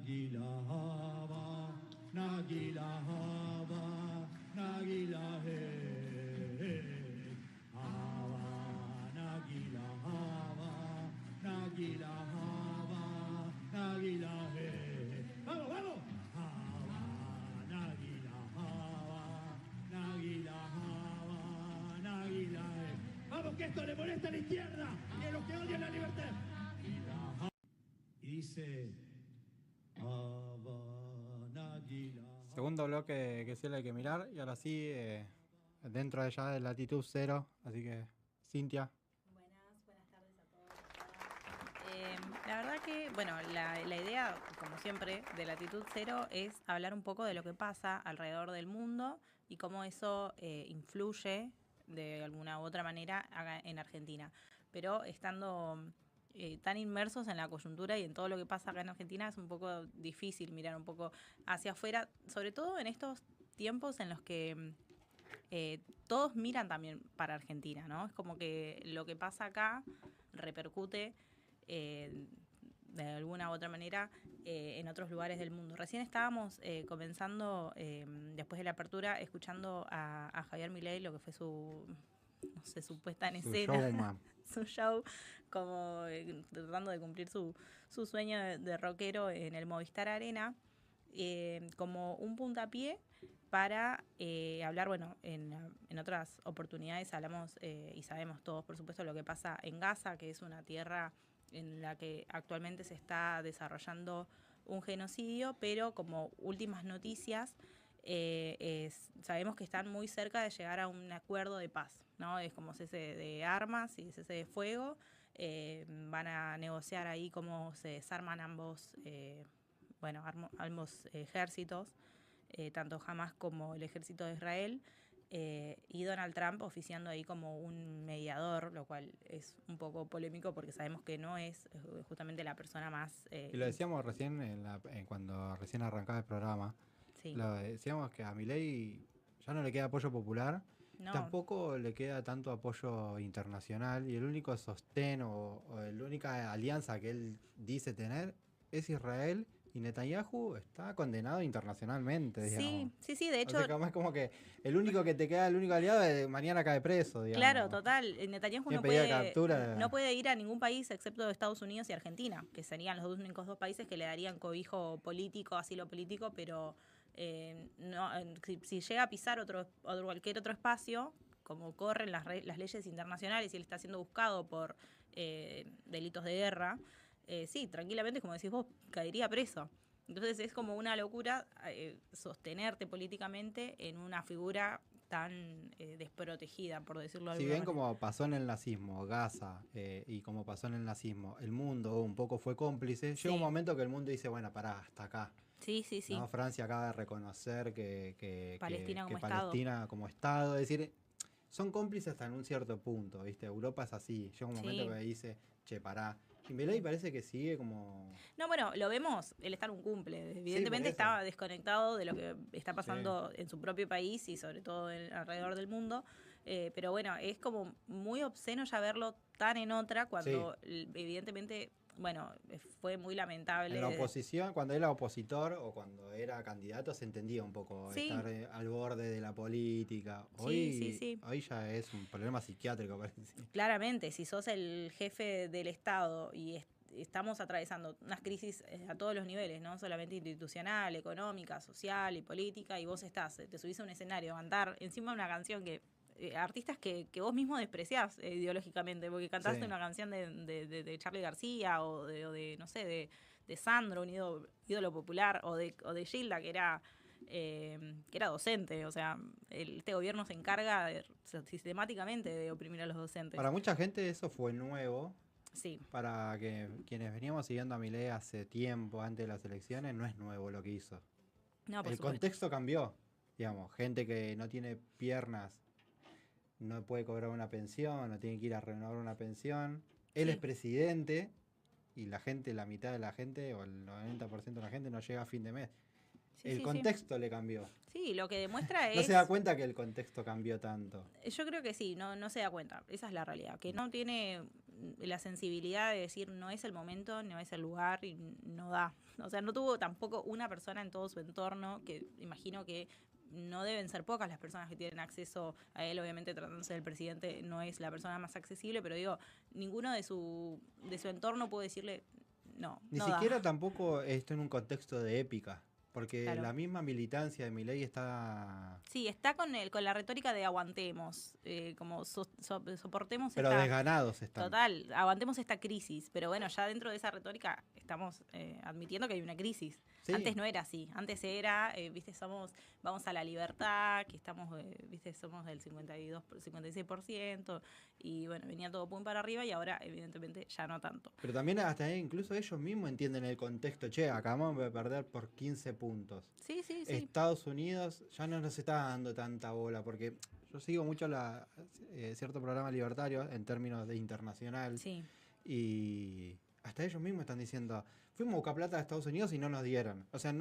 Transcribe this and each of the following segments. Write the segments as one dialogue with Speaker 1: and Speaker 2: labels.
Speaker 1: Nagila Hava, Nagila Hava, Nagila He, Hava, Nagila Hava, Nagila Hava, Nagila He. ¡Vamos, vamos! Hava, Nagila Hava, Nagila Hava, Nagila He. ¡Vamos, que esto le molesta a la izquierda y a los que odian la libertad! Y dice...
Speaker 2: Segundo bloque que sí hay que mirar, y ahora sí, dentro de ya de latitud cero, así que Cintia.
Speaker 3: Buenas tardes a todos. La verdad que, bueno, la idea, como siempre, de latitud cero es hablar un poco de lo que pasa alrededor del mundo y cómo eso influye de alguna u otra manera en Argentina. Pero estando tan inmersos en la coyuntura y en todo lo que pasa acá en Argentina, es un poco difícil mirar un poco hacia afuera, sobre todo en estos tiempos en los que todos miran también para Argentina, ¿no? Es como que lo que pasa acá repercute de alguna u otra manera en otros lugares del mundo. Recién estábamos comenzando, después de la apertura, escuchando a Javier Milei, lo que fue su, no sé, su puesta en escena, su show, como tratando de cumplir su sueño de rockero en el Movistar Arena, como un puntapié para hablar, bueno, en otras oportunidades hablamos y sabemos todos, por supuesto, lo que pasa en Gaza, que es una tierra en la que actualmente se está desarrollando un genocidio, pero como últimas noticias, sabemos que están muy cerca de llegar a un acuerdo de paz, ¿no? Es como cese de armas y cese de fuego. Van a negociar ahí cómo se desarman ambos ejércitos, tanto Hamas como el ejército de Israel, y Donald Trump oficiando ahí como un mediador, lo cual es un poco polémico porque sabemos que no es justamente la persona más...
Speaker 2: y lo decíamos recién cuando recién arrancaba el programa, sí. Lo decíamos que a Milei ya no le queda apoyo popular, no. Tampoco le queda tanto apoyo internacional, y el único sostén o la única alianza que él dice tener es Israel, y Netanyahu está condenado internacionalmente, digamos.
Speaker 3: Sí, de hecho...
Speaker 2: O sea, es como que el único que te queda, el único aliado, mañana cae preso, digamos.
Speaker 3: Claro, total. Netanyahu no puede ir a ningún país excepto Estados Unidos y Argentina, que serían los únicos dos países que le darían cobijo político, asilo político, pero si llega a pisar cualquier otro espacio, como corren las leyes internacionales y él está siendo buscado por delitos de guerra, sí, tranquilamente, como decís vos, caería preso. Entonces es como una locura sostenerte políticamente en una figura tan desprotegida, por decirlo de alguna manera.
Speaker 2: Si bien como pasó en el nazismo, Gaza, y como pasó en el nazismo, el mundo un poco fue cómplice, llega un momento que el mundo dice, bueno, pará, hasta acá.
Speaker 3: Sí.
Speaker 2: ¿No? Francia acaba de reconocer que
Speaker 3: Palestina
Speaker 2: como Estado, es decir, son cómplices hasta en un cierto punto, ¿viste? Europa es así, llega un momento que dice, che, pará. Y Milei parece que sigue como...
Speaker 3: No, bueno, lo vemos, él está en un cumple. Evidentemente estaba desconectado de lo que está pasando en su propio país y sobre todo alrededor del mundo. Pero bueno, es como muy obsceno ya verlo tan en otra cuando evidentemente... Bueno, fue muy lamentable.
Speaker 2: En la oposición, cuando era opositor o cuando era candidato, se entendía un poco estar al borde de la política. Hoy ya es un problema psiquiátrico, parece.
Speaker 3: Claramente, si sos el jefe del Estado y estamos atravesando unas crisis a todos los niveles, no solamente institucional, económica, social y política, y vos te subís a un escenario a cantar encima de una canción que... artistas que vos mismo despreciás ideológicamente, porque cantaste una canción de Charly García o de no sé, de Sandro, un ídolo popular, o de Gilda, que era docente. O sea, este gobierno se encarga sistemáticamente de oprimir a los docentes.
Speaker 2: Para mucha gente eso fue nuevo.
Speaker 3: Sí.
Speaker 2: Para quienes veníamos siguiendo a Milei hace tiempo, antes de las elecciones, no es nuevo lo que hizo.
Speaker 3: No, por
Speaker 2: el
Speaker 3: supuesto.
Speaker 2: Contexto cambió. Digamos, gente que no tiene piernas no puede cobrar una pensión, no tiene que ir a renovar una pensión. Él es presidente y la mitad de la gente o el 90% de la gente no llega a fin de mes. El contexto le cambió.
Speaker 3: Sí, lo que demuestra es...
Speaker 2: No se da cuenta que el contexto cambió tanto.
Speaker 3: Yo creo que sí, no se da cuenta. Esa es la realidad. Que no tiene la sensibilidad de decir no es el momento, no es el lugar y no da. O sea, no tuvo tampoco una persona en todo su entorno, que imagino que no deben ser pocas las personas que tienen acceso a él. Obviamente, tratándose del presidente, no es la persona más accesible, pero digo, ninguno de su entorno puede decirle no.
Speaker 2: Ni
Speaker 3: no
Speaker 2: siquiera
Speaker 3: da.
Speaker 2: tampoco esto en un contexto de épica. Porque
Speaker 3: Claro.
Speaker 2: la misma militancia de Milei está...
Speaker 3: Sí, está con la retórica de aguantemos, como soportemos
Speaker 2: Pero
Speaker 3: esta...
Speaker 2: desganados están.
Speaker 3: Total, aguantemos esta crisis. Pero bueno, ya dentro de esa retórica estamos admitiendo que hay una crisis.
Speaker 2: Sí.
Speaker 3: Antes no era así. Antes era, viste, vamos a la libertad, que estamos, viste, somos del 56%, y bueno, venía todo pum para arriba y ahora, evidentemente, ya no tanto.
Speaker 2: Pero también hasta incluso ellos mismos entienden el contexto. Che, acabamos de perder por 15 puntos.
Speaker 3: Sí.
Speaker 2: Estados Unidos ya no nos está dando tanta bola, porque yo sigo mucho cierto programa libertario en términos de internacional.
Speaker 3: Sí.
Speaker 2: Y hasta ellos mismos están diciendo, fuimos a buscar plata a Estados Unidos y no nos dieron. O sea,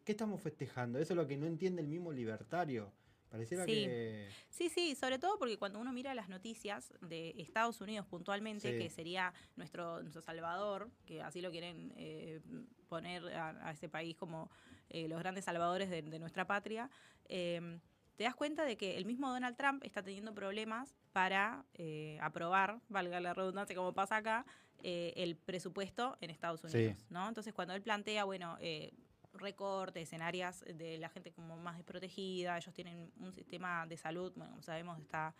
Speaker 2: ¿qué estamos festejando? Eso es lo que no entiende el mismo libertario. Pareciera que...
Speaker 3: Sí, sobre todo porque cuando uno mira las noticias de Estados Unidos puntualmente, que sería nuestro salvador, que así lo quieren poner a ese país como los grandes salvadores de nuestra patria, te das cuenta de que el mismo Donald Trump está teniendo problemas para aprobar, valga la redundancia como pasa acá, el presupuesto en Estados Unidos, ¿no? Entonces cuando él plantea, bueno... recortes en áreas de la gente como más desprotegida, ellos tienen un sistema de salud, bueno, como sabemos está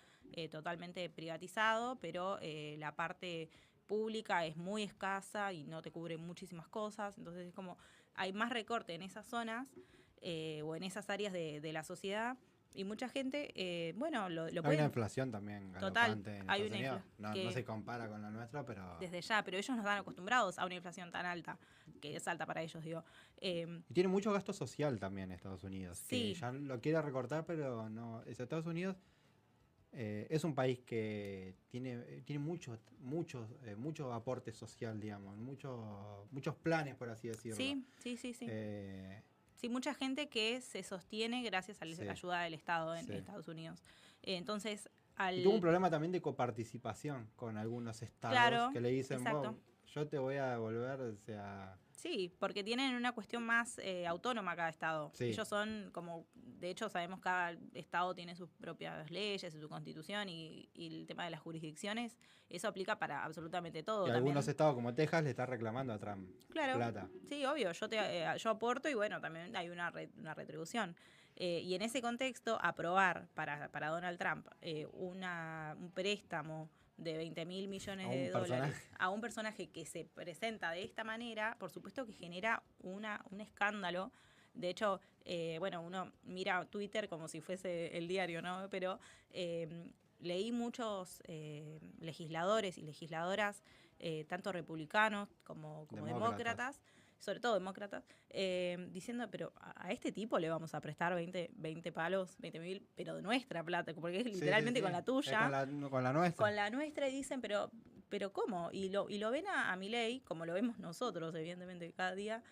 Speaker 3: totalmente privatizado, pero la parte pública es muy escasa y no te cubre muchísimas cosas, entonces es como hay más recorte en esas zonas o en esas áreas de la sociedad. Y mucha gente, bueno, lo
Speaker 2: Hay
Speaker 3: pueden...
Speaker 2: una inflación también galopante en Estados Unidos. No se compara con la nuestra, pero...
Speaker 3: Desde ya, pero ellos no están acostumbrados a una inflación tan alta, que es alta para ellos, digo.
Speaker 2: Y tiene mucho gasto social también Estados Unidos,
Speaker 3: Sí.
Speaker 2: que ya lo quiere recortar, pero no... Estados Unidos es un país que tiene mucho aporte social, digamos, muchos planes, por así decirlo.
Speaker 3: Sí. Sí, mucha gente que se sostiene gracias a la ayuda del Estado en Estados Unidos. Entonces,
Speaker 2: y tuvo un problema también de coparticipación con algunos estados que le dicen, yo te voy a devolver, o sea...
Speaker 3: Sí, porque tienen una cuestión más autónoma cada estado.
Speaker 2: Sí.
Speaker 3: Ellos son como, de hecho sabemos que cada estado tiene sus propias leyes, su constitución y el tema de las jurisdicciones, eso aplica para absolutamente todo.
Speaker 2: Y
Speaker 3: también.
Speaker 2: Algunos estados como Texas le está reclamando a Trump plata.
Speaker 3: Sí, obvio, yo aporto y bueno, también hay una retribución. Y en ese contexto, aprobar para Donald Trump un préstamo de 20.000 millones de dólares a un personaje que se presenta de esta manera, por supuesto que genera un escándalo. De hecho, bueno, uno mira Twitter como si fuese el diario, ¿no? Pero leí muchos legisladores y legisladoras, tanto republicanos como demócratas, sobre todo demócratas, diciendo, pero a este tipo le vamos a prestar 20 palos, 20.000, pero de nuestra plata, porque es literalmente con la tuya.
Speaker 2: Con la nuestra.
Speaker 3: Con la nuestra, y dicen, pero ¿cómo? Y lo ven a Milei, como lo vemos nosotros, evidentemente, cada día,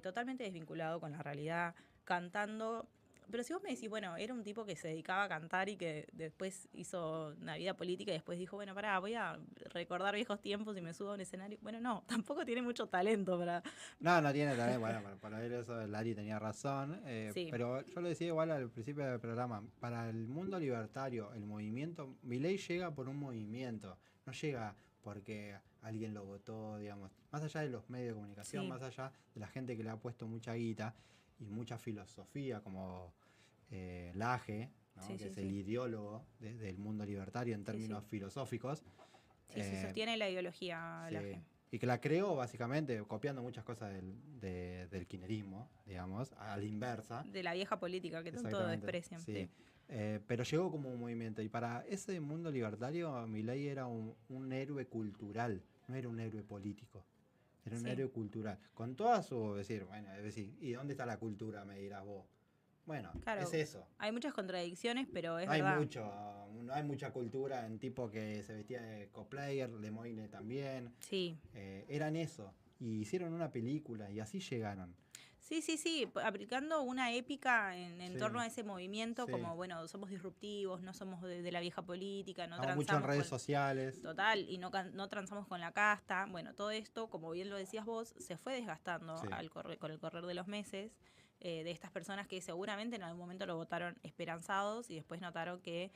Speaker 3: totalmente desvinculado con la realidad, cantando. Pero si vos me decís, bueno, era un tipo que se dedicaba a cantar y que después hizo una vida política y después dijo, bueno, voy a recordar viejos tiempos y me subo a un escenario. Bueno, no, tampoco tiene mucho talento para...
Speaker 2: No tiene talento. Bueno, para ver eso, Lari tenía razón.
Speaker 3: Sí.
Speaker 2: Pero yo lo decía igual al principio del programa. Para el mundo libertario, el movimiento, Milei llega por un movimiento. No llega porque alguien lo votó, digamos. Más allá de los medios de comunicación, más allá de la gente que le ha puesto mucha guita y mucha filosofía como Laje, ¿no? que es el ideólogo del mundo libertario en términos filosóficos.
Speaker 3: Sí, sostiene la ideología Laje.
Speaker 2: Y que la creó básicamente copiando muchas cosas del kirchnerismo, digamos, a la inversa.
Speaker 3: De la vieja política que tanto desprecian.
Speaker 2: Sí. Pero llegó como un movimiento. Y para ese mundo libertario, Milei era un héroe cultural, no era un héroe político. Era un héroe cultural. Con toda su... ¿y dónde está la cultura? Me dirás vos. Bueno, claro, es eso.
Speaker 3: Hay muchas contradicciones, pero es
Speaker 2: verdad.
Speaker 3: No
Speaker 2: hay mucha cultura en tipo que se vestía de cosplayer, Lemoyne también.
Speaker 3: Sí.
Speaker 2: Eran eso. Y hicieron una película y así llegaron.
Speaker 3: Sí, aplicando una épica en torno a ese movimiento, como, bueno, somos disruptivos, no somos de la vieja política, no transamos
Speaker 2: mucho en redes sociales.
Speaker 3: Total, y no transamos con la casta. Bueno, todo esto, como bien lo decías vos, se fue desgastando con el correr de los meses, de estas personas que seguramente en algún momento lo votaron esperanzados y después notaron que,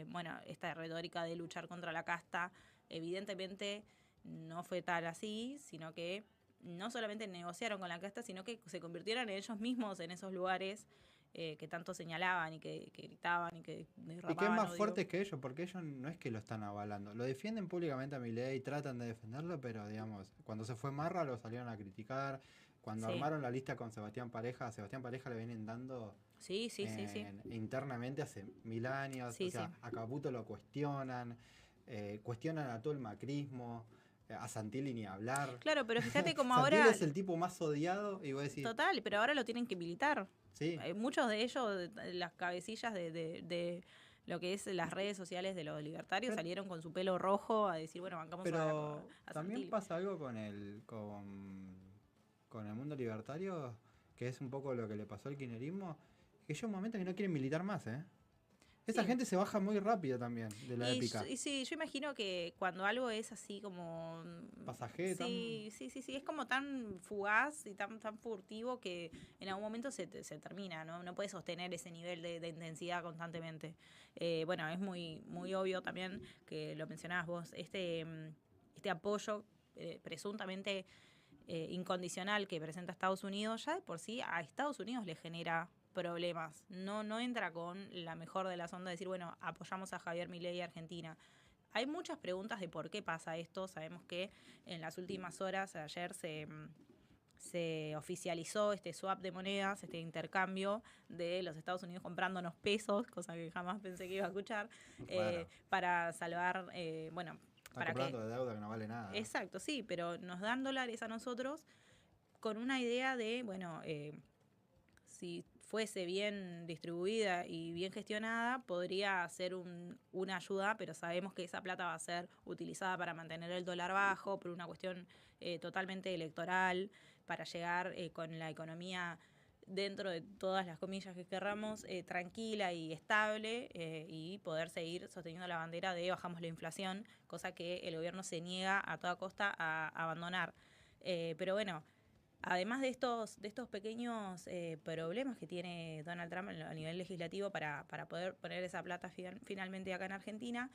Speaker 3: bueno, esta retórica de luchar contra la casta, evidentemente no fue tal así, sino que no solamente negociaron con la casta, sino que se convirtieron en ellos mismos en esos lugares que tanto señalaban y que gritaban y que derramaban.
Speaker 2: Y que es más fuertes que ellos, porque ellos no es que lo están avalando. Lo defienden públicamente a Milei, tratan de defenderlo, pero digamos, cuando se fue Marra lo salieron a criticar. Cuando armaron la lista con Sebastián Pareja, a Sebastián Pareja le vienen dando internamente hace 1000 años. A Caputo lo cuestionan, cuestionan a todo el macrismo. A Santilli ni hablar.
Speaker 3: Claro, pero fíjate como
Speaker 2: Santilli
Speaker 3: ahora...
Speaker 2: es el tipo más odiado y vos decís...
Speaker 3: Total, pero ahora lo tienen que militar.
Speaker 2: Sí.
Speaker 3: Muchos de ellos, las cabecillas de lo que es las redes sociales de los libertarios, salieron con su pelo rojo a decir, bueno, bancamos
Speaker 2: a también
Speaker 3: Santilli.
Speaker 2: Pasa algo con el mundo libertario, que es un poco lo que le pasó al kirchnerismo, que llega un momento que no quieren militar más, ¿eh? Esa gente se baja muy rápido también de la épica.
Speaker 3: Y sí, yo imagino que cuando algo es así como...
Speaker 2: pasajero.
Speaker 3: Sí, es como tan fugaz y tan furtivo que en algún momento se termina, ¿no? No puede sostener ese nivel de intensidad constantemente. Bueno, es muy, muy obvio también que lo mencionabas vos, este apoyo presuntamente incondicional que presenta Estados Unidos, ya de por sí a Estados Unidos le genera problemas. No entra con la mejor de las ondas de decir, bueno, apoyamos a Javier Milei y Argentina. Hay muchas preguntas de por qué pasa esto. Sabemos que en las últimas horas, ayer se oficializó este swap de monedas, este intercambio de los Estados Unidos comprándonos pesos, cosa que jamás pensé que iba a escuchar, para salvar,
Speaker 2: Están comprando de deuda que no vale nada.
Speaker 3: Exacto, sí, pero nos dan dólares a nosotros con una idea de, bueno, si fuese bien distribuida y bien gestionada, podría ser una ayuda, pero sabemos que esa plata va a ser utilizada para mantener el dólar bajo, por una cuestión totalmente electoral, para llegar con la economía dentro de todas las comillas que querramos, tranquila y estable, y poder seguir sosteniendo la bandera de bajamos la inflación, cosa que el gobierno se niega a toda costa a abandonar. Pero bueno, además de estos pequeños problemas que tiene Donald Trump a nivel legislativo para poder poner esa plata finalmente acá en Argentina,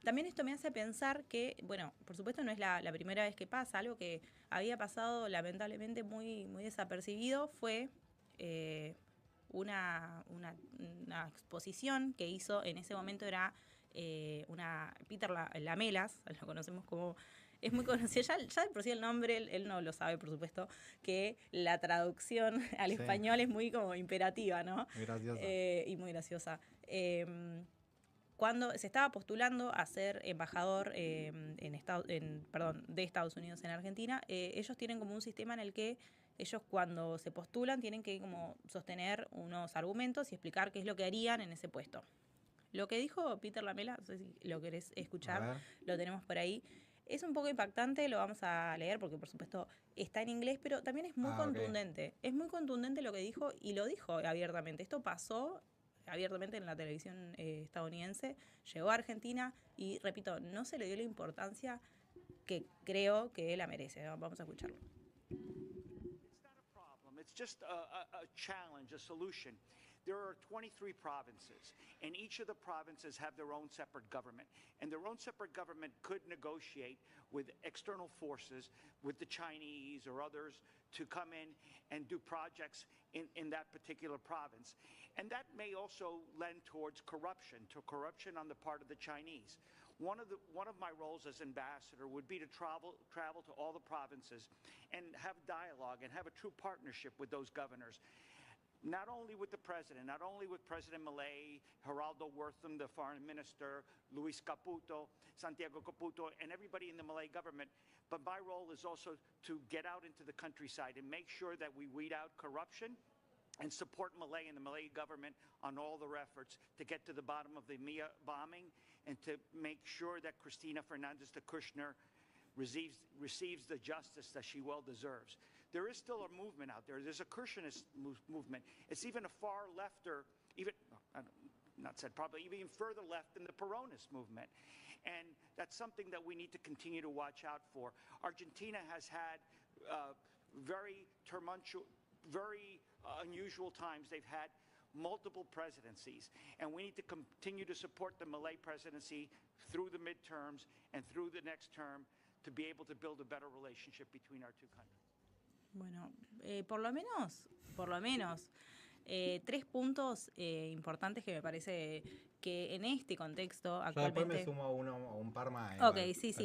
Speaker 3: también esto me hace pensar que, bueno, por supuesto no es la primera vez que pasa. Algo que había pasado lamentablemente muy, muy desapercibido fue una exposición que hizo, en ese momento era Peter Lamelas, lo conocemos como... Es muy conocido, ya de por sí el nombre, él no lo sabe, por supuesto, que la traducción al español es muy como imperativa, ¿no?
Speaker 2: Muy graciosa.
Speaker 3: Y muy graciosa. Cuando se estaba postulando a ser embajador de Estados Unidos en Argentina, ellos tienen como un sistema en el que ellos cuando se postulan tienen que como sostener unos argumentos y explicar qué es lo que harían en ese puesto. Lo que dijo Peter Lamela, no sé si lo querés escuchar, lo tenemos por ahí. Es un poco impactante, lo vamos a leer porque por supuesto está en inglés, pero también es muy contundente. Okay. Es muy contundente lo que dijo y lo dijo abiertamente. Esto pasó abiertamente en la televisión estadounidense, llegó a Argentina y, repito, no se le dio la importancia que creo que la merece. Vamos a escucharlo.
Speaker 4: It's not a problem. It's just a challenge, a solution. There are 23 provinces, and each of the provinces have their own separate government. And their own separate government could negotiate with external forces, with the Chinese or others, to come in and do projects in that particular province. And that may also lend towards corruption on the part of the Chinese. One of my roles as ambassador would be to travel to all the provinces and have dialogue and have a true partnership with those governors. Not only with the president, not only with President Milei, Geraldo Wortham, the foreign minister, Luis Caputo, Santiago Caputo, and everybody in the Milei government, but my role is also to get out into the countryside and make sure that we weed out corruption and support Milei and the Milei government on all their efforts to get to the bottom of the Mia bombing and to make sure that Cristina Fernandez de Kirchner receives the justice that she well deserves. there is still a movement out there. There's a Kirchnerist movement. It's even a far lefter, even, not said probably, even further left than the Peronist movement. And that's something that we need to continue to watch out for. Argentina has had very tumultuous, very unusual times. They've had multiple presidencies, and we need to continue to support the Milei presidency through the midterms and through the next term to be able to build a better relationship between our two countries.
Speaker 3: Bueno, por lo menos, 3 puntos importantes que me parece que en este contexto actualmente...
Speaker 2: Yo después me sumo un par más.
Speaker 3: Ok, sí.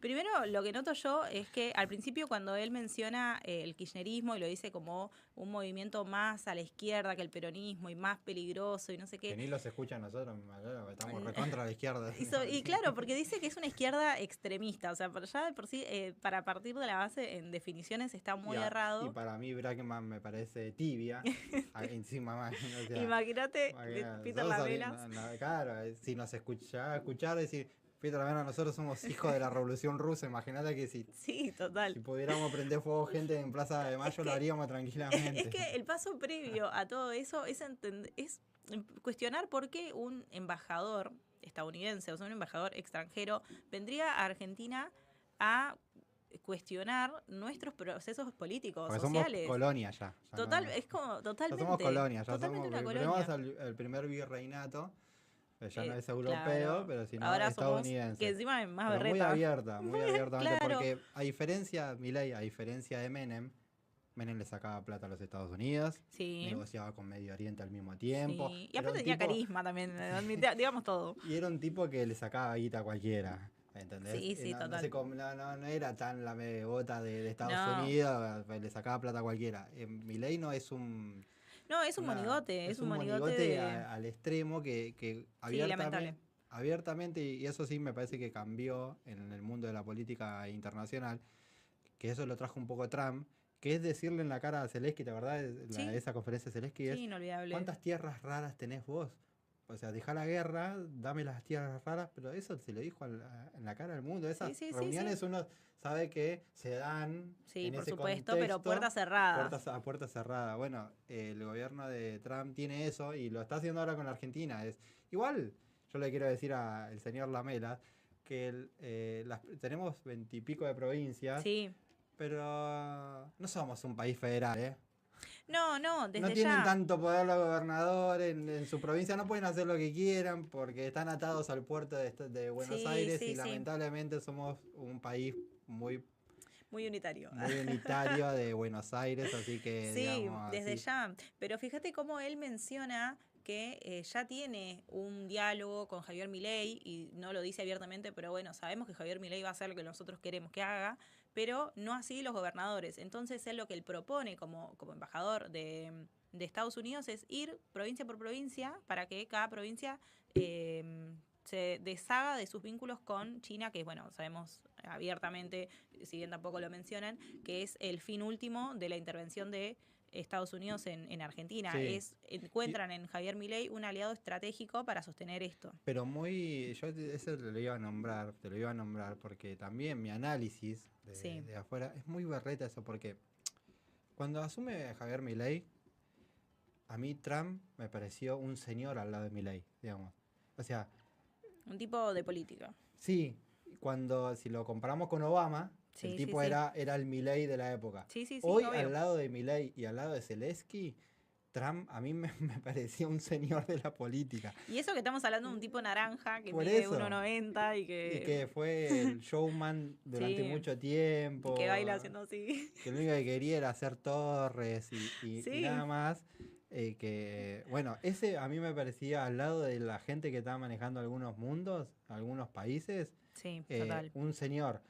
Speaker 3: Primero, lo que noto yo es que al principio cuando él menciona el kirchnerismo y lo dice como un movimiento más a la izquierda que el peronismo y más peligroso y no sé qué...
Speaker 2: Que ni los escucha a nosotros, estamos recontra la izquierda.
Speaker 3: Y claro, porque dice que es una izquierda extremista, o sea, ya de por sí, para partir de la base en definiciones está muy errado.
Speaker 2: Y para mí Brackman me parece tibia, encima más. O sea,
Speaker 3: imagínate, Peter Lamela.
Speaker 2: Claro, si nos escuchaba escuchar, decir, Peter Lamela, nosotros somos hijos de la Revolución Rusa, imagínate que
Speaker 3: sí, total.
Speaker 2: Si pudiéramos prender fuego gente en Plaza de Mayo, lo haríamos tranquilamente.
Speaker 3: Es que el paso previo a todo eso es cuestionar por qué un embajador estadounidense, o sea, un embajador extranjero, vendría a Argentina a cuestionar nuestros procesos políticos,
Speaker 2: porque
Speaker 3: sociales.
Speaker 2: Somos colonia ya.
Speaker 3: Total, es como totalmente.
Speaker 2: Ya somos colonia, ya
Speaker 3: totalmente
Speaker 2: somos,
Speaker 3: una colonia.
Speaker 2: Tenemos el primer virreinato, ya no es europeo,
Speaker 3: claro,
Speaker 2: pero si no
Speaker 3: ahora
Speaker 2: estadounidense.
Speaker 3: Somos, que encima es más
Speaker 2: pero
Speaker 3: berreta.
Speaker 2: Muy abiertamente,
Speaker 3: claro.
Speaker 2: Porque a diferencia de Menem le sacaba plata a los Estados Unidos, negociaba con Medio Oriente al mismo tiempo.
Speaker 3: Sí. Y aparte tenía carisma también, digamos todo.
Speaker 2: Y era un tipo que le sacaba guita a cualquiera. ¿Entendés?
Speaker 3: Sí, total.
Speaker 2: No era tan la bota de Estados Unidos, le sacaba plata a cualquiera. Milei no es un...
Speaker 3: No, es un monigote. Es un monigote
Speaker 2: al extremo que abiertamente, y eso sí me parece que cambió en el mundo de la política internacional, que eso lo trajo un poco Trump, que es decirle en la cara a Zelensky, ¿te acordás de esa conferencia de Zelensky?
Speaker 3: Sí, inolvidable.
Speaker 2: ¿Cuántas tierras raras tenés vos? O sea, dejá la guerra, dame las tierras raras, pero eso se lo dijo en la cara del mundo. Esas reuniones uno sabe que se dan en
Speaker 3: por
Speaker 2: ese
Speaker 3: supuesto,
Speaker 2: contexto,
Speaker 3: pero puertas cerradas.
Speaker 2: Puerta cerrada. Bueno, el gobierno de Trump tiene eso y lo está haciendo ahora con la Argentina. Igual, yo le quiero decir al señor Lamela que tenemos 20 y pico de provincias, pero no somos un país federal, ¿eh?
Speaker 3: No, desde ya.
Speaker 2: No tienen tanto poder los gobernadores en su provincia, no pueden hacer lo que quieran porque están atados al puerto de Buenos Aires y lamentablemente somos un país muy unitario de Buenos Aires, así que digamos,
Speaker 3: desde ya. Pero fíjate cómo él menciona que ya tiene un diálogo con Javier Milei y no lo dice abiertamente, pero bueno, sabemos que Javier Milei va a hacer lo que nosotros queremos que haga, pero no así los gobernadores. Entonces él lo que él propone como embajador de Estados Unidos es ir provincia por provincia para que cada provincia se deshaga de sus vínculos con China, que bueno, sabemos abiertamente, si bien tampoco lo mencionan, que es el fin último de la intervención de Estados Unidos en Argentina. Encuentran en Javier Milei un aliado estratégico para sostener esto.
Speaker 2: Pero yo eso te lo iba a nombrar porque también mi análisis de afuera es muy berreta eso, porque cuando asume Javier Milei, a mí Trump me pareció un señor al lado de Milei, digamos. O sea...
Speaker 3: un tipo de política.
Speaker 2: Sí, si lo comparamos con Obama... el tipo era el Milei de la época. Hoy, obvio. Al lado de Milei y al lado de Zelensky, Trump a mí me parecía un señor de la política.
Speaker 3: Y eso que estamos hablando de un tipo naranja que mide 1,90 y que
Speaker 2: fue el showman durante mucho tiempo.
Speaker 3: Y que baila haciendo así.
Speaker 2: Que lo único que quería era hacer torres y nada más. Bueno, ese a mí me parecía al lado de la gente que estaba manejando algunos mundos, algunos países.
Speaker 3: Total.
Speaker 2: Un señor.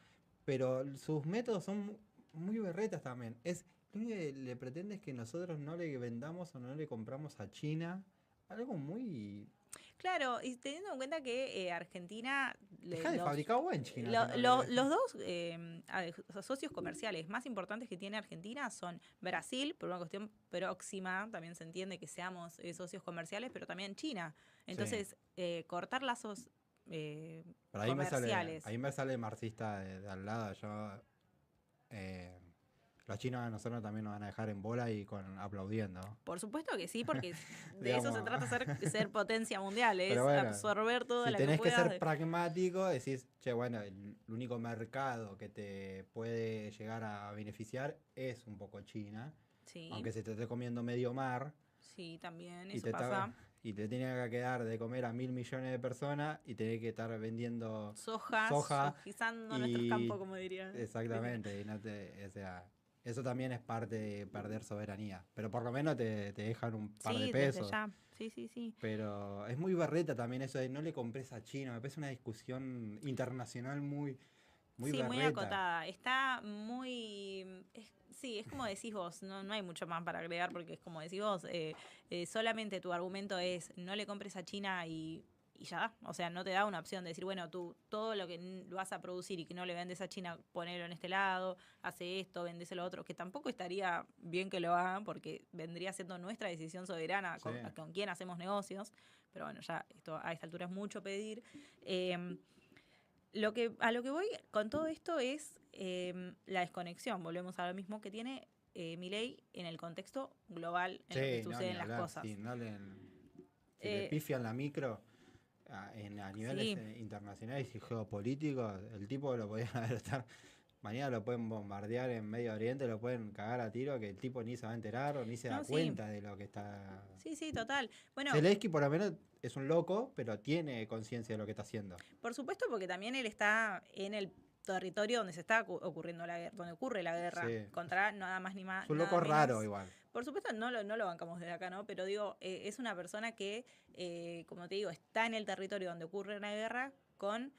Speaker 2: Pero sus métodos son muy berretas también. Lo único que le pretende es que nosotros no le vendamos o no le compramos a China algo muy...
Speaker 3: Claro, y teniendo en cuenta que Argentina...
Speaker 2: Deja de fabricar agua en China.
Speaker 3: Los dos socios comerciales más importantes que tiene Argentina son Brasil, por una cuestión próxima, también se entiende que seamos socios comerciales, pero también China. Entonces, cortar lazos...
Speaker 2: pero ahí me sale marxista de al lado. Yo los chinos a nosotros también nos van a dejar en bola y aplaudiendo.
Speaker 3: Por supuesto que sí, porque de eso se trata, ser potencia mundial, es
Speaker 2: bueno,
Speaker 3: absorber toda la que
Speaker 2: tenés que
Speaker 3: puedas.
Speaker 2: ser pragmático, decís, che, bueno, el único mercado que te puede llegar a beneficiar es un poco China,
Speaker 3: Sí.
Speaker 2: aunque se te esté comiendo medio mar.
Speaker 3: Sí, también, eso pasa.
Speaker 2: Y te tiene que quedar de comer a 1.000 millones de personas y tenés que estar vendiendo
Speaker 3: soja sojizando nuestros campos, como diría.
Speaker 2: Exactamente, y o sea, eso también es parte de perder soberanía. Pero por lo menos te dejan un par de pesos.
Speaker 3: Desde ya. Sí.
Speaker 2: Pero es muy berreta también eso de no le compres a China. Me parece una discusión internacional muy berreta.
Speaker 3: Muy acotada. Está muy... es como decís vos, no hay mucho más para agregar porque es como decís vos, solamente tu argumento es no le compres a China y ya, o sea, no te da una opción de decir, bueno, tú todo lo que vas a producir y que no le vendes a China, ponelo en este lado, hace esto, vendéselo a otro, que tampoco estaría bien que lo hagan porque vendría siendo nuestra decisión soberana con quién hacemos negocios, pero bueno, ya esto a esta altura es mucho pedir. A lo que voy con todo esto es la desconexión, volvemos a lo mismo que tiene Milei en el contexto global en el que suceden las cosas.
Speaker 2: Sí, si le pifian la micro a niveles internacionales y geopolíticos, el tipo lo podían estar... Mañana lo pueden bombardear en Medio Oriente, lo pueden cagar a tiro, que el tipo ni se va a enterar o ni se da cuenta de lo que está...
Speaker 3: Sí, total. Bueno,
Speaker 2: Zelensky por lo menos es un loco, pero tiene conciencia de lo que está haciendo.
Speaker 3: Por supuesto, porque también él está en el territorio donde se está ocurriendo la guerra, donde ocurre la guerra contra nada más ni más.
Speaker 2: Es un loco raro igual.
Speaker 3: Por supuesto, no lo bancamos desde acá, ¿no? Pero digo, es una persona que, como te digo, está en el territorio donde ocurre una guerra con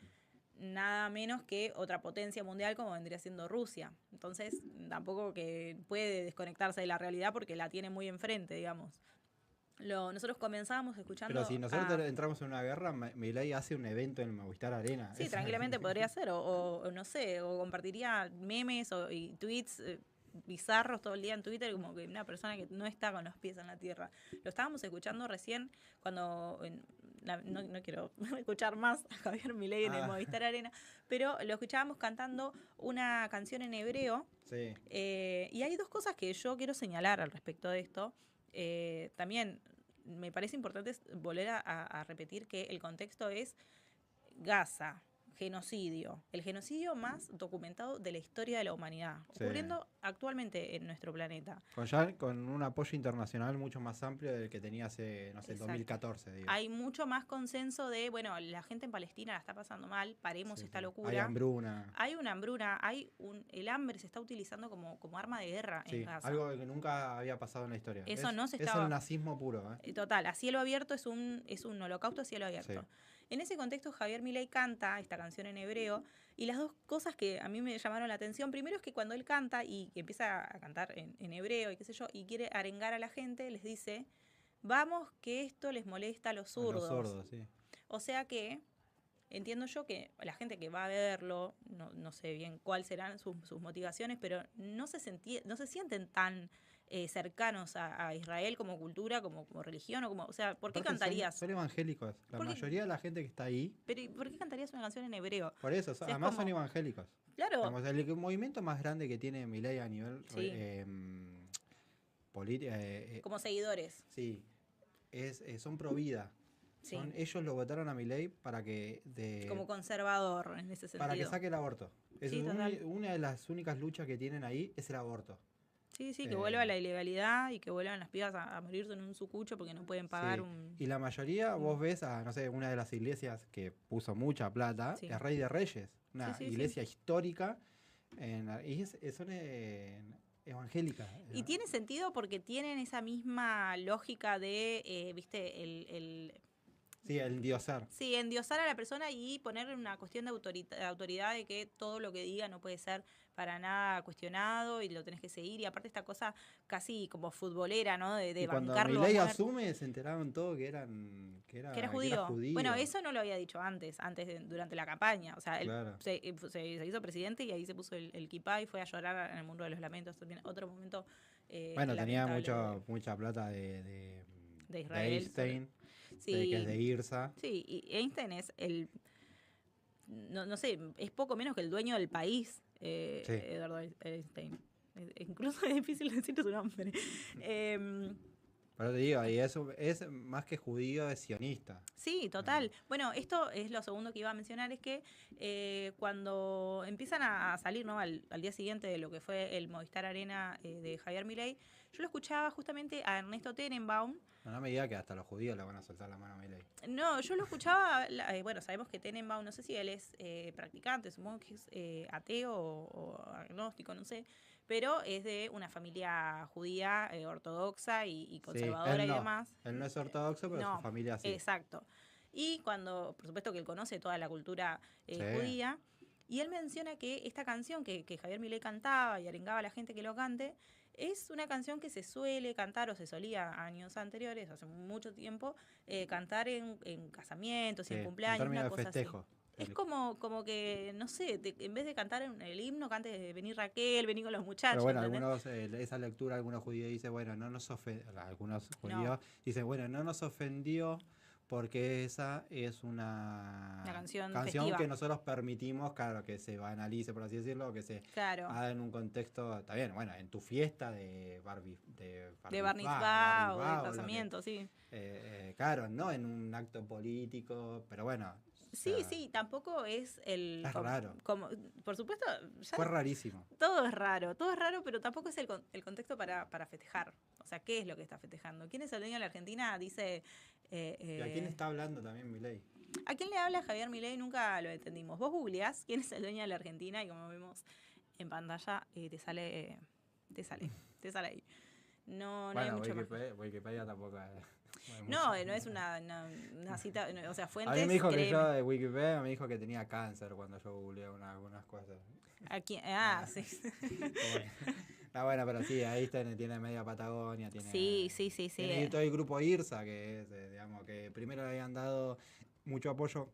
Speaker 3: nada menos que otra potencia mundial como vendría siendo Rusia. Entonces, tampoco que puede desconectarse de la realidad porque la tiene muy enfrente, digamos. Nosotros comenzábamos escuchando...
Speaker 2: Pero si nosotros entramos en una guerra, Milei hace un evento en el Movistar Arena.
Speaker 3: Sí, tranquilamente podría ser, o no sé, o compartiría memes y tweets bizarros todo el día en Twitter, como que una persona que no está con los pies en la tierra. Lo estábamos escuchando recién cuando... No quiero escuchar más a Javier Milei en el Movistar Arena, pero lo escuchábamos cantando una canción en hebreo.
Speaker 2: Sí.
Speaker 3: Y hay dos cosas que yo quiero señalar al respecto de esto. También me parece importante volver a repetir que el contexto es Gaza, genocidio, el genocidio más documentado de la historia de la humanidad, ocurriendo actualmente en nuestro planeta.
Speaker 2: Con un apoyo internacional mucho más amplio del que tenía hace, 2014. Digo.
Speaker 3: Hay mucho más consenso de, bueno, la gente en Palestina la está pasando mal, paremos esta locura.
Speaker 2: Hay hambruna.
Speaker 3: Hay una hambruna, el hambre se está utilizando como arma de guerra en Gaza.
Speaker 2: Algo que nunca había pasado en la historia.
Speaker 3: Eso
Speaker 2: es el nazismo puro.
Speaker 3: Total, a cielo abierto es un holocausto a cielo abierto. Sí. En ese contexto, Javier Milei canta esta canción en hebreo y las dos cosas que a mí me llamaron la atención, primero es que cuando él canta y empieza a cantar en hebreo y qué sé yo, y quiere arengar a la gente, les dice, vamos que esto les molesta a los zurdos.
Speaker 2: A los sordos, sí.
Speaker 3: O sea que entiendo yo que la gente que va a verlo, no sé bien cuáles serán sus motivaciones, pero no se sienten tan... cercanos a Israel como cultura, como religión, o sea, ¿por qué cantarías?
Speaker 2: Son evangélicos, la mayoría de la gente que está ahí.
Speaker 3: Pero ¿por qué cantarías una canción en hebreo?
Speaker 2: Por eso, o sea, además son evangélicos.
Speaker 3: Claro.
Speaker 2: Digamos, el movimiento más grande que tiene Milei a nivel político...
Speaker 3: como seguidores.
Speaker 2: Sí, son pro vida. Sí. Ellos lo votaron a Milei para que...
Speaker 3: como conservador en ese sentido.
Speaker 2: Para que saque el aborto. Una de las únicas luchas que tienen ahí es el aborto.
Speaker 3: Sí, que vuelva la ilegalidad y que vuelvan las pibas a morirse en un sucucho porque no pueden pagar un...
Speaker 2: Y la mayoría, vos ves a, no sé, una de las iglesias que puso mucha plata, es Rey de Reyes, una iglesia histórica, y son evangélicas.
Speaker 3: Y tiene sentido porque tienen esa misma lógica de, viste,
Speaker 2: Sí, el endiosar.
Speaker 3: Sí, endiosar a la persona y poner una cuestión de autoridad de que todo lo que diga no puede ser para nada cuestionado y lo tenés que seguir. Y aparte esta cosa casi como futbolera, ¿no? De bancarlo.
Speaker 2: Cuando Milei asume, se enteraron todo que era
Speaker 3: judío. Bueno, eso no lo había dicho antes durante la campaña. O sea, él se hizo presidente y ahí se puso el kipá y fue a llorar en el mundo de los lamentos. También otro momento
Speaker 2: tenía mucha plata de
Speaker 3: Israel.
Speaker 2: De Einstein. Que es de IRSA.
Speaker 3: Sí, y Einstein es no sé, es poco menos que el dueño del país, Eduardo Einstein. incluso es difícil decir su nombre.
Speaker 2: Pero te digo, y eso es más que judío, es sionista.
Speaker 3: Sí, total. Bueno, esto es lo segundo que iba a mencionar, es que cuando empiezan a salir, ¿no? al día siguiente de lo que fue el Movistar Arena de Javier Milei, yo lo escuchaba justamente a Ernesto Tenenbaum.
Speaker 2: No me diga que hasta los judíos le van a soltar la mano a Milei.
Speaker 3: No, yo lo escuchaba, bueno, sabemos que Tenenbaum, no sé si él es practicante, supongo que es ateo o agnóstico, no sé, pero es de una familia judía ortodoxa y conservadora
Speaker 2: sí,
Speaker 3: y demás.
Speaker 2: Él no es ortodoxo, pero
Speaker 3: no,
Speaker 2: su familia sí.
Speaker 3: Exacto. Y cuando, por supuesto que él conoce toda la cultura judía, y él menciona que esta canción que Javier Milei cantaba y arengaba a la gente que lo cante, es una canción que se suele cantar o se solía años anteriores, hace mucho tiempo, cantar en casamientos y en cumpleaños, una cosa
Speaker 2: festejo.
Speaker 3: Así. Es como que, no sé, en vez de cantar el himno, cantes vení Raquel, vení con los muchachos.
Speaker 2: Pero bueno, algunos, esa lectura, algunos judíos dicen, bueno, no nos ofendió, algunos judíos dicen, bueno, no nos ofendió porque esa es una
Speaker 3: canción
Speaker 2: que nosotros permitimos, claro, que se banalice, por así decirlo, que se haga en un contexto, está bien, bueno, en tu fiesta de Bar
Speaker 3: Mitzvah o de casamiento, sí.
Speaker 2: Claro, no en un acto político, pero bueno.
Speaker 3: Sí, tampoco es el...
Speaker 2: Es raro.
Speaker 3: Por supuesto...
Speaker 2: Fue rarísimo.
Speaker 3: Todo es raro, pero tampoco es el contexto para festejar. O sea, ¿qué es lo que está festejando? ¿Quién es el dueño de la Argentina? Dice...
Speaker 2: ¿Y a quién está hablando también Milei?
Speaker 3: ¿A quién le habla Javier Milei? Nunca lo entendimos. Vos googleás quién es el dueño de la Argentina y como vemos en pantalla te sale ahí. No hay mucho más.
Speaker 2: Wikipedia tampoco es...
Speaker 3: No es una cita, o sea, fuentes.
Speaker 2: A mí me dijo que yo de Wikipedia me dijo que tenía cáncer cuando yo googleé algunas cosas.
Speaker 3: ¿A quién? Sí.
Speaker 2: Bueno, pero sí, ahí tiene media Patagonia, tiene.
Speaker 3: Sí.
Speaker 2: Tiene todo el grupo IRSA, que es, digamos, que primero le habían dado mucho apoyo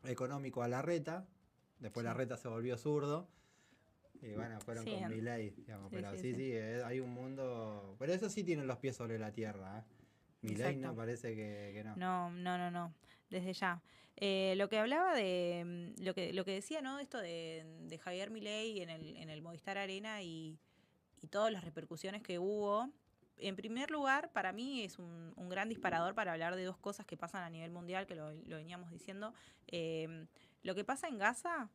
Speaker 2: económico a Larreta, después Larreta se volvió zurdo. Y bueno, fueron con Milei, digamos, pero sí, hay un mundo. Pero eso sí tienen los pies sobre la tierra, Milei no, parece que no.
Speaker 3: No, desde ya. Lo que hablaba de, lo que decía, ¿no? Esto de Javier Milei en el Movistar Arena y todas las repercusiones que hubo. En primer lugar, para mí es un gran disparador para hablar de dos cosas que pasan a nivel mundial, que lo veníamos diciendo. Lo que pasa en Gaza,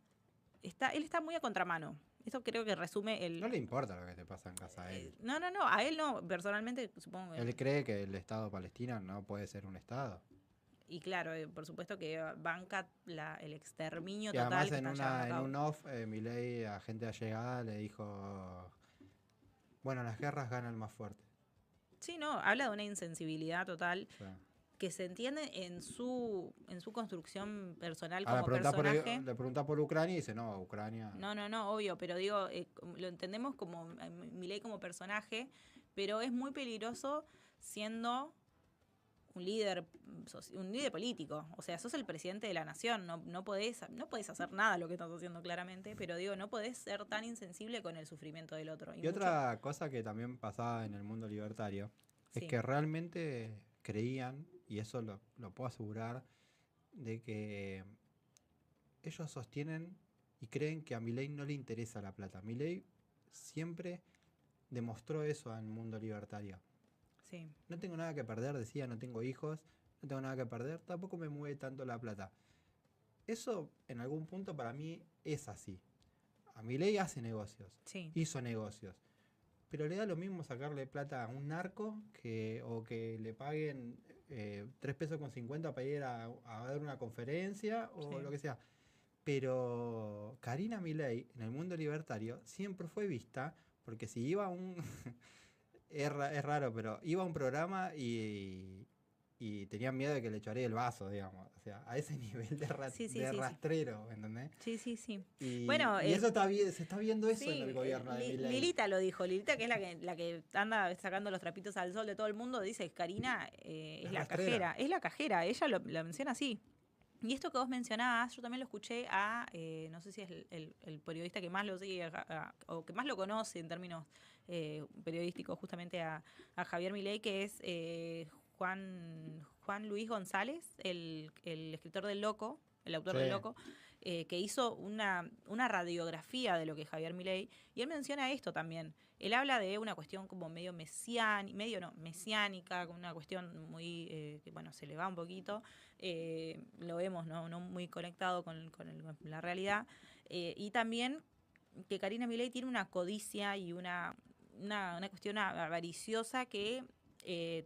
Speaker 3: él está muy a contramano. Eso creo que resume el...
Speaker 2: No le importa lo que te pasa en casa a él.
Speaker 3: No, a él no, personalmente supongo que...
Speaker 2: Él cree que el Estado palestino no puede ser un Estado.
Speaker 3: Y claro, por supuesto que banca el exterminio
Speaker 2: y
Speaker 3: total.
Speaker 2: Además en un off, Milei a gente allegada le dijo, bueno, las guerras gana el más fuerte.
Speaker 3: Sí, no, habla de una insensibilidad total. Sí. Que se entiende en su construcción personal como personaje.
Speaker 2: Le pregunta por Ucrania y dice, no, Ucrania...
Speaker 3: No, obvio, pero digo, lo entendemos como Milei como personaje, pero es muy peligroso siendo un líder político. O sea, sos el presidente de la nación, no podés hacer nada lo que estás haciendo claramente, pero digo, no podés ser tan insensible con el sufrimiento del otro.
Speaker 2: Y otra cosa que también pasaba en el mundo libertario es que realmente creían, y eso lo puedo asegurar, de que ellos sostienen y creen que a Milei no le interesa la plata. Milei siempre demostró eso al mundo libertario.
Speaker 3: Sí.
Speaker 2: No tengo nada que perder, decía, no tengo hijos, no tengo nada que perder, tampoco me mueve tanto la plata. Eso en algún punto para mí es así. A Milei hace negocios, hizo negocios. Pero le da lo mismo sacarle plata a un narco o que le paguen 3 pesos con 50 para ir a dar una conferencia o lo que sea. Pero Karina Milei, en el mundo libertario, siempre fue vista, porque si iba a un... es raro, pero iba a un programa y tenían miedo de que le choree el vaso, digamos. O sea, a ese nivel de rastrero, ¿entendés?
Speaker 3: Sí.
Speaker 2: Y
Speaker 3: eso
Speaker 2: se está viendo eso en el gobierno de Milei.
Speaker 3: Lilita lo dijo. Lilita, que es la que anda sacando los trapitos al sol de todo el mundo, dice que Karina es la cajera. Es la cajera, ella lo menciona así. Y esto que vos mencionabas, yo también lo escuché a, no sé si es el periodista que más lo sigue o que más lo conoce en términos periodísticos, justamente a Javier Milei, que es Juan Luis González, el escritor del Loco, el autor del Loco, que hizo una radiografía de lo que es Javier Milei, y él menciona esto también. Él habla de una cuestión como mesiánica, con una cuestión muy, que bueno, se le va un poquito, lo vemos, no muy conectado con la realidad, y también que Karina Milei tiene una codicia y una cuestión avariciosa que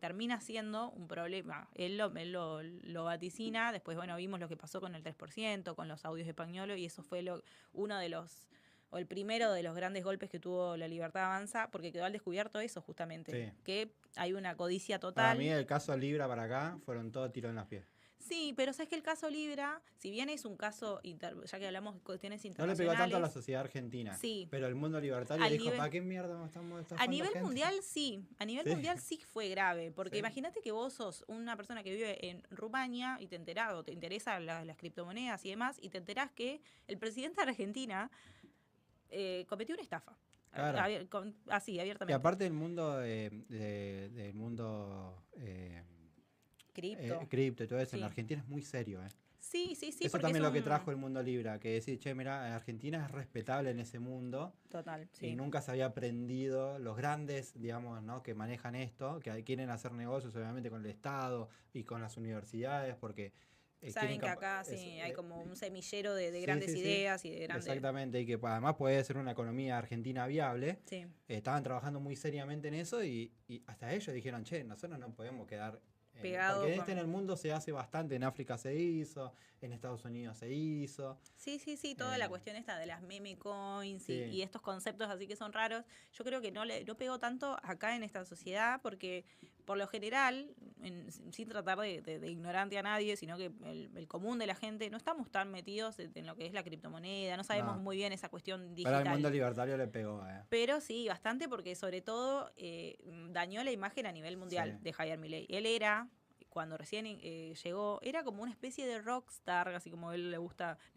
Speaker 3: termina siendo un problema. Él lo vaticina, después, bueno, vimos lo que pasó con el 3%, con los audios de Pagnolo, y eso fue uno de los, o el primero de los grandes golpes que tuvo La Libertad Avanza, porque quedó al descubierto eso justamente, que hay una codicia total.
Speaker 2: Para mí el caso Libra para acá fueron todo tiro en las pies.
Speaker 3: Sí, pero sabes que el caso Libra, si bien es un caso, ya que hablamos de cuestiones internacionales...
Speaker 2: No le pegó tanto a la sociedad argentina,
Speaker 3: sí,
Speaker 2: pero el mundo libertario dijo, ¿para qué mierda estamos
Speaker 3: a nivel
Speaker 2: gente?
Speaker 3: mundial sí, mundial sí fue grave, porque imagínate que vos sos una persona que vive en Rumania y te enterás, o te interesan las criptomonedas y demás, y te enterás que el presidente de Argentina cometió una estafa.
Speaker 2: Claro.
Speaker 3: Así, abiertamente.
Speaker 2: Y aparte del mundo del mundo cripto y todo eso, en Argentina es muy serio.
Speaker 3: Sí.
Speaker 2: Eso también es lo que trajo el mundo Libra, que decir, che, mira, Argentina es respetable en ese mundo.
Speaker 3: Total, sí.
Speaker 2: Y nunca se había aprendido los grandes, digamos, ¿no? Que manejan esto, que quieren hacer negocios obviamente con el Estado y con las universidades, porque...
Speaker 3: saben que acá hay como un semillero de grandes ideas y de grandes...
Speaker 2: Exactamente, y que además puede ser una economía argentina viable.
Speaker 3: Sí.
Speaker 2: Estaban trabajando muy seriamente en eso y hasta ellos dijeron, che, nosotros no podemos quedar...
Speaker 3: pegado
Speaker 2: porque en el mundo se hace bastante, en África se hizo, en Estados Unidos se hizo.
Speaker 3: Sí, toda la cuestión esta de las meme coins y estos conceptos así que son raros, yo creo que no pegó tanto acá en esta sociedad porque por lo general, sin tratar de ignorante a nadie, sino que el común de la gente, no estamos tan metidos en lo que es la criptomoneda, no sabemos muy bien esa cuestión digital.
Speaker 2: Pero al mundo libertario le pegó.
Speaker 3: Pero sí, bastante porque sobre todo dañó la imagen a nivel mundial de Javier Milei. Él era... cuando recién llegó, era como una especie de rockstar, así como a él le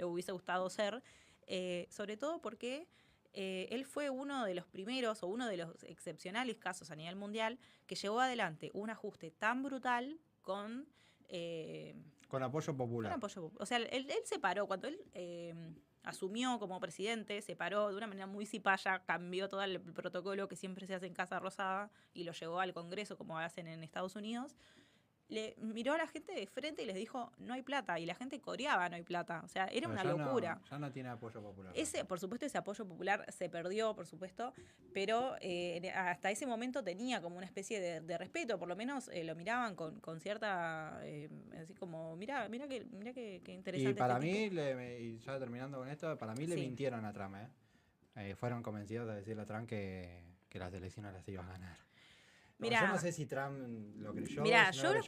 Speaker 3: hubiese gustado ser, sobre todo porque él fue uno de los primeros o uno de los excepcionales casos a nivel mundial que llevó adelante un ajuste tan brutal con
Speaker 2: apoyo popular.
Speaker 3: O sea, él se paró, cuando él asumió como presidente, se paró de una manera muy cipaya, cambió todo el protocolo que siempre se hace en Casa Rosada y lo llevó al Congreso como hacen en Estados Unidos. Le miró a la gente de frente y les dijo, no hay plata. Y la gente coreaba, no hay plata. O sea, era una locura.
Speaker 2: Ya no tiene apoyo popular.
Speaker 3: Por supuesto, ese apoyo popular se perdió, por supuesto, pero hasta ese momento tenía como una especie de respeto. Por lo menos lo miraban con cierta... así como, mira qué interesante.
Speaker 2: Y para mí, y ya terminando con esto, para mí le mintieron a Trump. Fueron convencidos de decirle a Trump que las elecciones las iba a ganar. Mirá, yo no sé si Trump lo creyó.
Speaker 3: Mirá,
Speaker 2: yo
Speaker 3: lo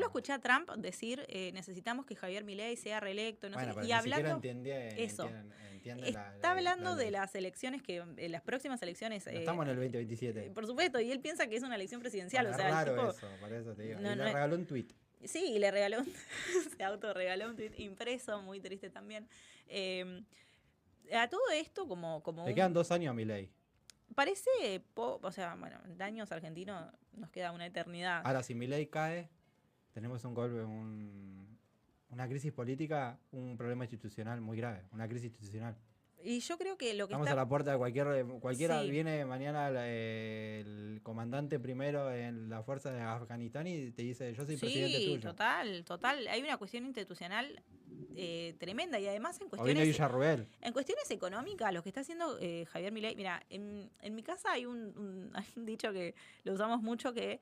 Speaker 3: escuché a Trump decir necesitamos que Javier Milei sea reelecto. No sé,
Speaker 2: pero
Speaker 3: y hablando
Speaker 2: entiende
Speaker 3: está hablando de las elecciones las próximas elecciones.
Speaker 2: Estamos en el 2027.
Speaker 3: Por supuesto, y él piensa que es una elección presidencial.
Speaker 2: Es raro eso, por eso te digo. Y le regaló un tweet.
Speaker 3: Sí, y le regaló se autorregaló un tweet impreso, muy triste también. A todo esto como
Speaker 2: le quedan 2 años a Milei.
Speaker 3: Parece, o sea, bueno, daños argentinos nos queda una eternidad.
Speaker 2: Ahora, si Milei cae, tenemos un golpe, una crisis política, un problema institucional muy grave, una crisis institucional.
Speaker 3: Y yo creo que lo que
Speaker 2: estamos a la puerta de cualquiera. Viene mañana el comandante primero en la fuerza de Afganistán y te dice, yo soy presidente tuyo.
Speaker 3: Sí, total. Hay una cuestión institucional tremenda y además en cuestiones económicas, lo que está haciendo Javier Milei. Mira, en mi casa hay un dicho que lo usamos mucho que...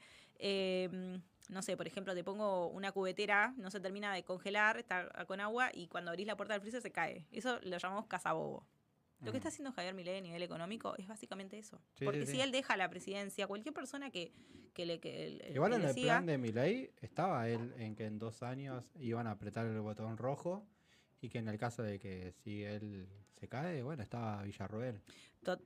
Speaker 3: no sé, por ejemplo, te pongo una cubetera, no se termina de congelar, está con agua y cuando abrís la puerta del freezer se cae. Eso lo llamamos cazabobo. Lo que está haciendo Javier Milei a nivel económico es básicamente eso. Porque si él deja la presidencia, cualquier persona que
Speaker 2: igual en el plan de Milei estaba él en que en 2 años iban a apretar el botón rojo y que en el caso de que si él se cae, bueno, estaba Villarroel.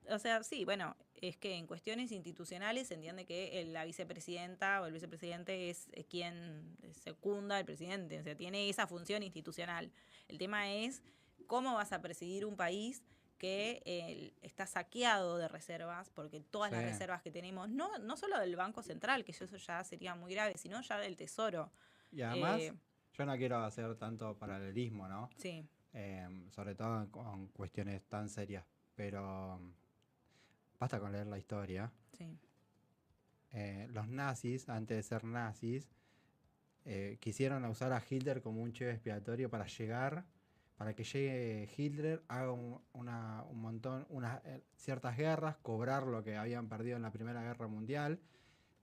Speaker 3: O sea, sí, bueno, es que en cuestiones institucionales se entiende que la vicepresidenta o el vicepresidente es quien secunda al presidente, o sea, tiene esa función institucional. El tema es cómo vas a presidir un país que está saqueado de reservas, porque todas las reservas que tenemos, no solo del Banco Central, que eso ya sería muy grave, sino ya del Tesoro.
Speaker 2: Y además, Yo no quiero hacer tanto paralelismo, ¿no?
Speaker 3: Sí.
Speaker 2: Sobre todo con cuestiones tan serias, pero basta con leer la historia.
Speaker 3: Sí.
Speaker 2: Los nazis, antes de ser nazis, quisieron usar a Hitler como un chivo expiatorio para que llegue Hitler, haga ciertas guerras, cobrar lo que habían perdido en la Primera Guerra Mundial,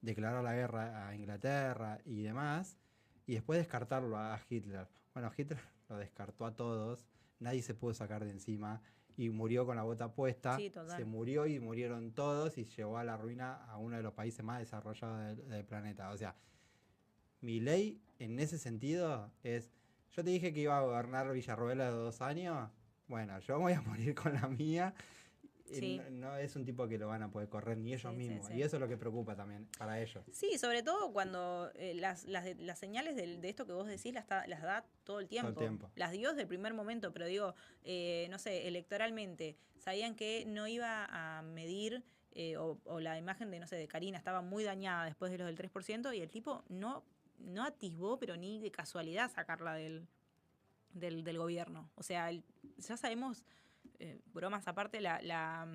Speaker 2: declarar la guerra a Inglaterra y demás, y después descartarlo a Hitler. Bueno, Hitler lo descartó a todos, nadie se pudo sacar de encima y murió con la bota puesta.
Speaker 3: Sí, total.
Speaker 2: Se murió y murieron todos y llevó a la ruina a uno de los países más desarrollados del planeta. O sea, Milei en ese sentido es... Yo te dije que iba a gobernar Villarruela de 2 años. Bueno, yo voy a morir con la mía.
Speaker 3: Sí.
Speaker 2: No es un tipo que lo van a poder correr ni ellos mismos.
Speaker 3: Sí.
Speaker 2: Y eso es lo que preocupa también para ellos.
Speaker 3: Sí, sobre todo cuando las señales de esto que vos decís las da todo el tiempo.
Speaker 2: Todo el tiempo.
Speaker 3: Las dio desde el primer momento, pero digo, no sé, electoralmente, sabían que no iba a medir o la imagen de, no sé, de Karina estaba muy dañada después de los del 3% y el tipo no atisbó, pero ni de casualidad sacarla del gobierno. O sea, ya sabemos... bromas aparte, la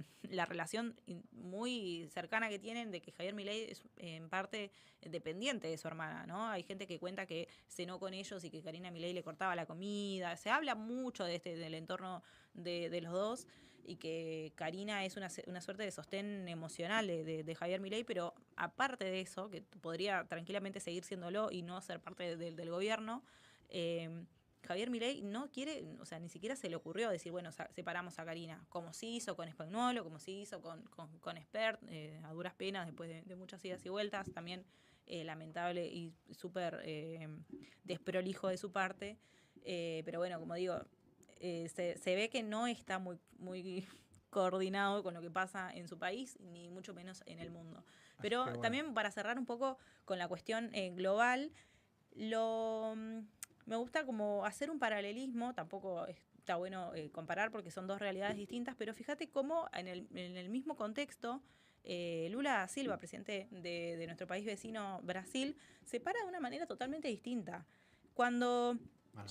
Speaker 3: relación muy cercana que tienen de que Javier Milei es en parte dependiente de su hermana, ¿no? Hay gente que cuenta que cenó con ellos y que Karina Milei le cortaba la comida. Se habla mucho del entorno de los dos y que Karina es una suerte de sostén emocional de Javier Milei, pero aparte de eso, que podría tranquilamente seguir siéndolo y no ser parte del gobierno, Javier Milei no quiere, o sea, ni siquiera se le ocurrió decir, bueno, separamos a Karina, como sí hizo con Spagnuolo, como sí hizo con Espert, a duras penas, después de muchas idas y vueltas, también lamentable y súper desprolijo de su parte, pero bueno, como digo, se ve que no está muy, muy coordinado con lo que pasa en su país, ni mucho menos en el mundo. Pero bueno, también para cerrar un poco con la cuestión global, me gusta como hacer un paralelismo, tampoco está bueno comparar porque son dos realidades distintas, pero fíjate cómo en el mismo contexto Lula da Silva, presidente de nuestro país vecino Brasil, se para de una manera totalmente distinta. Cuando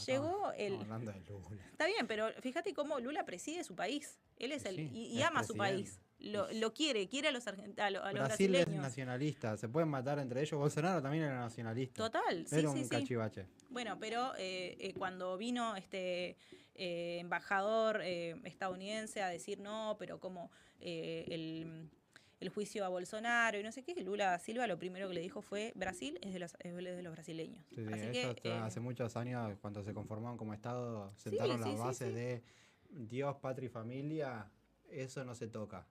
Speaker 3: llegó el...
Speaker 2: hablando de Lula.
Speaker 3: Está bien, pero fíjate cómo Lula preside su país. Él es y ama a su país. Lo quiere a los brasileños.
Speaker 2: Brasil es nacionalista, se pueden matar entre ellos. Bolsonaro también era nacionalista.
Speaker 3: Total, sí,
Speaker 2: era un cachivache.
Speaker 3: Bueno, pero cuando vino este embajador estadounidense a decir no, pero como el juicio a Bolsonaro y no sé qué, Lula da Silva lo primero que le dijo fue Brasil es de los brasileños.
Speaker 2: Sí,
Speaker 3: así
Speaker 2: ellos
Speaker 3: que,
Speaker 2: hace muchos años, cuando se conformaron como Estado, sentaron las bases de Dios, patria y familia, eso no se toca.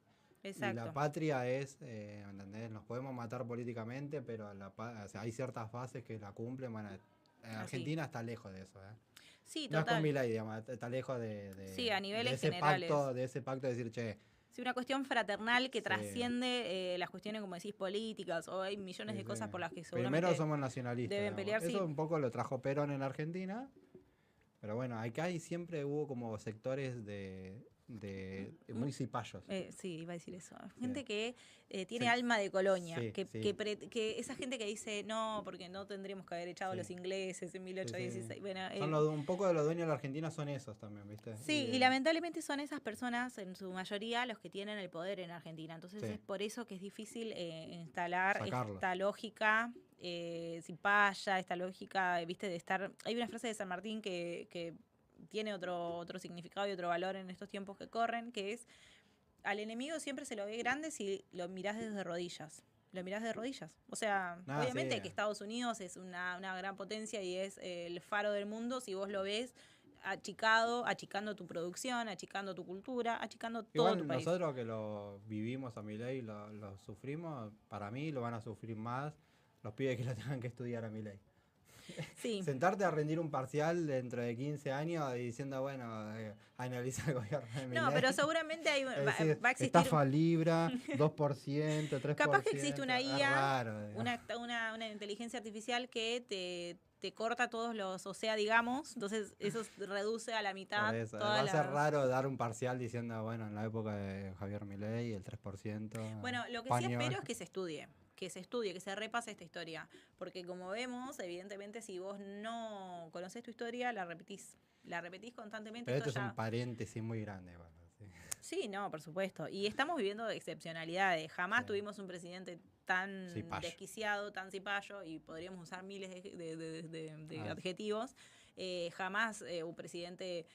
Speaker 3: Exacto.
Speaker 2: Y la patria es, ¿entendés? Nos podemos matar políticamente, pero o sea, hay ciertas bases que la cumplen. Bueno, Argentina está lejos de eso.
Speaker 3: Sí,
Speaker 2: no
Speaker 3: total.
Speaker 2: Es con Milei, digamos, está lejos
Speaker 3: a niveles
Speaker 2: de
Speaker 3: generales.
Speaker 2: De ese pacto de decir, che...
Speaker 3: Sí, una cuestión fraternal que trasciende las cuestiones, como decís, políticas, o hay millones de cosas por las que seguramente
Speaker 2: primero somos nacionalistas.
Speaker 3: Deben pelear,
Speaker 2: Eso un poco lo trajo Perón en la Argentina, pero bueno, acá siempre hubo como sectores muy cipayos.
Speaker 3: Sí, iba a decir eso. Gente que tiene alma de colonia, que esa gente que dice, no, porque no tendríamos que haber echado a los ingleses en 1816. Bueno,
Speaker 2: un poco de los dueños de la Argentina son esos también, ¿viste?
Speaker 3: Sí, y lamentablemente son esas personas, en su mayoría, los que tienen el poder en Argentina. Entonces es por eso que es difícil instalar esta lógica cipaya, esta lógica, ¿viste? De estar... Hay una frase de San Martín que tiene otro significado y otro valor en estos tiempos que corren, que es, al enemigo siempre se lo ve grande si lo mirás desde rodillas. Lo mirás de rodillas. O sea, obviamente que Estados Unidos es una gran potencia y es el faro del mundo, si vos lo ves achicando tu producción, achicando tu cultura, achicando todo tu país.
Speaker 2: Nosotros que lo vivimos a Milei, lo sufrimos, para mí lo van a sufrir más los pibes que lo tengan que estudiar a Milei.
Speaker 3: Sí.
Speaker 2: Sentarte a rendir un parcial dentro de 15 años y diciendo, bueno, analiza el gobierno de Milei.
Speaker 3: No, pero seguramente va a existir...
Speaker 2: Estafa Libra, 2%, 3%.
Speaker 3: Capaz que existe una IA,
Speaker 2: raro,
Speaker 3: una inteligencia artificial que te corta todos los, o sea, digamos, entonces eso reduce a la mitad.
Speaker 2: Va a ser raro dar un parcial diciendo, bueno, en la época de Javier Milei, el 3%.
Speaker 3: Bueno, lo que sí espero es que se estudie. que se estudie, que se repase esta historia. Porque como vemos, evidentemente, si vos no conocés tu historia, la repetís constantemente.
Speaker 2: Pero esto es un paréntesis muy grande. Bueno, sí.
Speaker 3: Sí, no, por supuesto. Y estamos viviendo excepcionalidades. Jamás tuvimos un presidente tan desquiciado, tan cipayo, y podríamos usar miles de adjetivos. Jamás un presidente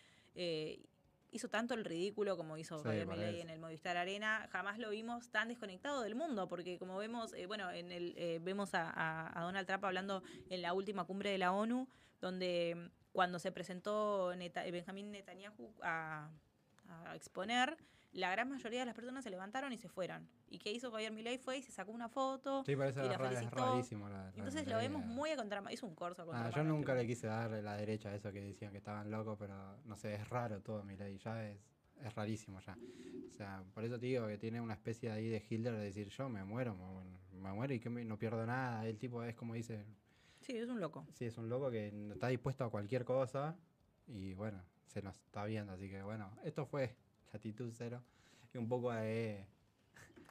Speaker 3: hizo tanto el ridículo como hizo Javier Milei en el Movistar Arena. Jamás lo vimos tan desconectado del mundo, porque como vemos, vemos a Donald Trump hablando en la última cumbre de la ONU, donde cuando se presentó Benjamín Netanyahu a exponer, la gran mayoría de las personas se levantaron y se fueron. ¿Y qué hizo Javier Milei? Fue y se sacó una foto y la felicitó.
Speaker 2: Es rarísimo.
Speaker 3: Entonces lo vemos muy a contramano. Hizo un corso a contramano.
Speaker 2: Yo nunca le quise dar la derecha a eso que decían que estaban locos, pero no sé, es raro todo Milei. Ya es rarísimo ya. O sea, por eso te digo que tiene una especie ahí de Hitler de decir, yo me muero y que no pierdo nada. El tipo es como dice...
Speaker 3: Sí, es un loco.
Speaker 2: Sí, es un loco que está dispuesto a cualquier cosa y bueno, se nos está viendo. Así que bueno, esto fue Latitud Cero y un poco de...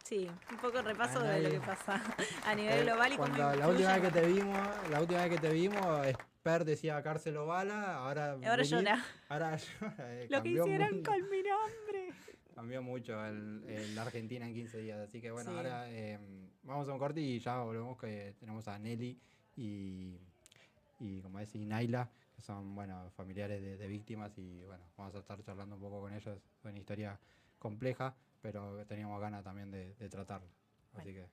Speaker 3: Sí, un poco repaso de lo que pasa a nivel global y cómo
Speaker 2: la última vez que te vimos, Esper decía cárcel o bala, ahora
Speaker 3: llora.
Speaker 2: Ahora llora.
Speaker 3: Lo que hicieron con mi nombre.
Speaker 2: Cambió mucho la Argentina en 15 días, así que bueno, ahora vamos a un corte y ya volvemos, que tenemos a Nelly y como decía, Naila, que son familiares de víctimas, y bueno, vamos a estar charlando un poco con ellos. Es una historia compleja, pero teníamos ganas también de tratarla. Así que